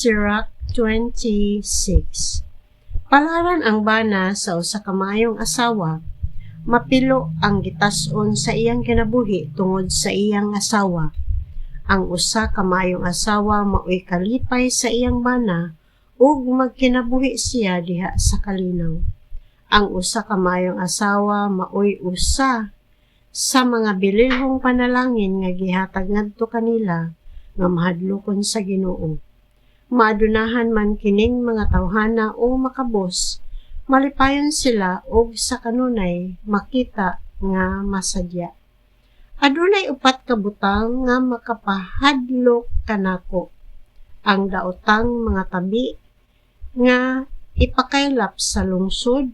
Sirach 26. Palaran ang bana sa usa ka maayong asawa, mapilo ang gitas-on sa iyang kinabuhi tungod sa iyang asawa. Ang usa ka maayong asawa maoy kalipay sa iyang bana ug magkinabuhi siya diha sa kalinaw. Ang usa ka maayong asawa maoy usa sa mga bililhong panalangin nga gihatag ngadto kanila nga mahadlokon sa Ginoo. Maadunahan man kining mga tawhana o makabos, malipayon sila og sa kanunay makita nga masadya. Adunay upat ka butang nga makapahadlok kanako. Ang daotang mga tabi nga ipakaylap sa lungsod,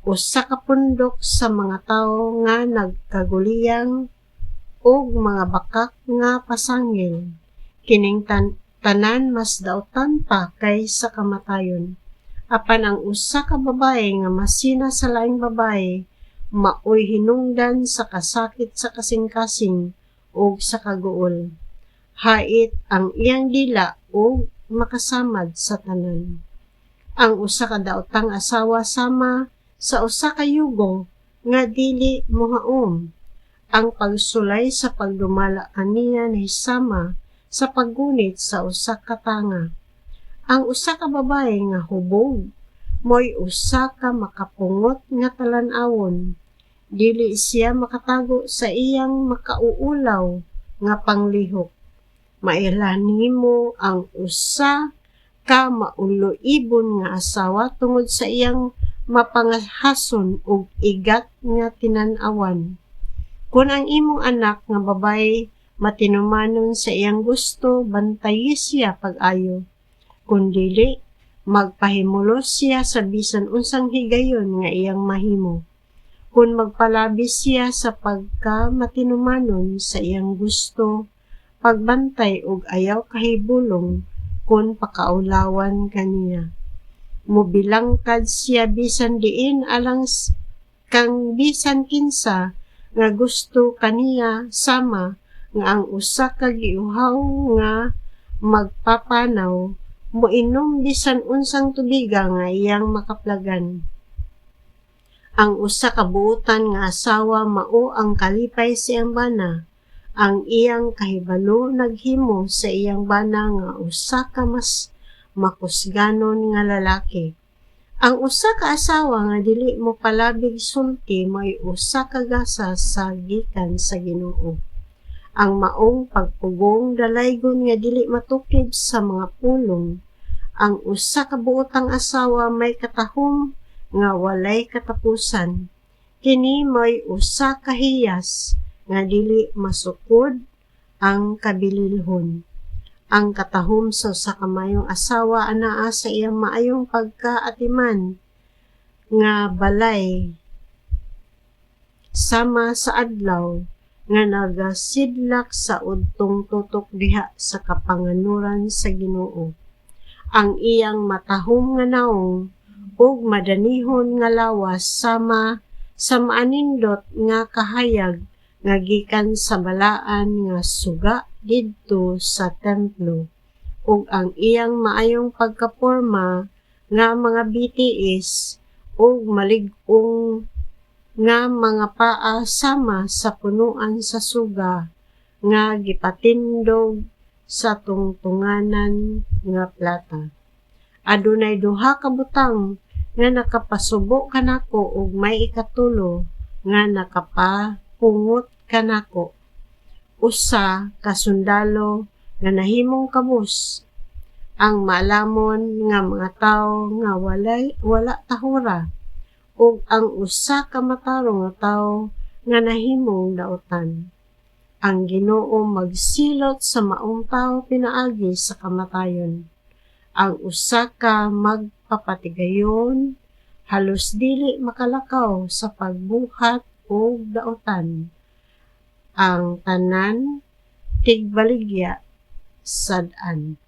usa ka pundok sa mga tawo nga nagkaguliyang ug mga bakak nga pasangil. Kining tanan mas daotan pa kaysa kamatayon. Apan ang usa ka babae nga masina sa laing babae maoy hinungdan sa kasakit sa kasing-kasing ug sa kaguol. Hait ang iyang dila ug makasamad sa tanan. Ang usa ka daotang asawa sama sa usa ka yugo nga dili mohaom. Ang pagsulay sa pagdumala kaniya nahisama sa paggunit sa usa ka tanga. Ang usa ka babae nga hubog moy usa ka makapungot nga talan-awon. Dili siya makatago sa iyang makauulaw nga panglihok. Mailhan nimo ang usa ka maulo-ibon nga asawa tungod sa iyang mapangahason ug igat nga tinan-awan. Kung ang imong anak nga babae matinumanon sa iyang gusto, bantayi siya pag-ayo. Kung dili, magpahimulos siya sa bisan unsang higayon nga iyang mahimo. Kung magpalabis siya sa pagka matinumanon sa iyang gusto, pagbantay ug ayaw kahibulong kung pakaulawan kaniya. Mobilangkad siya bisan diin alang kang bisan kinsa nga gusto kaniya sama nga ang usa ka giuhaw nga magpapanaw moinom bisan unsang tubiga nga iyang makaplagan. Ang usa ka buotan nga asawa mao ang kalipay sa iyang bana. Ang iyang kahibalo naghimo sa iyang bana nga usa ka mas makusganon nga lalaki. Ang usa ka asawa nga dili mo palabig sulti may usa ka gasa sa gikan sa Ginoo. Ang maong pagpugong dalaygon nga dili matukib sa mga pulong. Ang usa ka buotang asawa may katahom nga walay katapusan. Kini may usa ka hiyas nga dili masukod ang kabililhon. Ang katahom sa usa ka maayong asawa anaa sa iyang maayong pagkaatiman nga balay sama sa adlaw nga nagasidlak sa udtong tutok diha sa kapanganuran sa Ginoo. Ang iyang matahom nga naong ug madanihon nga lawas sama sa maanindot nga kahayag nga gikan sa balaan nga suga didto sa templo ug ang iyang maayong pagkaporma nga mga bitiis ug malig-ong nga mga paa sama sa punuan sa suga nga gipatindog sa tungtunganan nga plata. Adunay duha ka butang nga nakapasubo kanako ug may ikatulo nga nakapapungot kanako. Usa ka sundalo nga nahimong kabus. Ang maalamon nga mga tawo nga wala tahura ug ang usa ka matarong nga tawo nga nahimong daotan. Ang Ginoo magsilot sa maong tawo pinaagi sa kamatayon. Ang usa ka magpapatigayon halos dili makalakaw sa pagbuhat ug daotan. Ang tanan tigbaligya sad-an.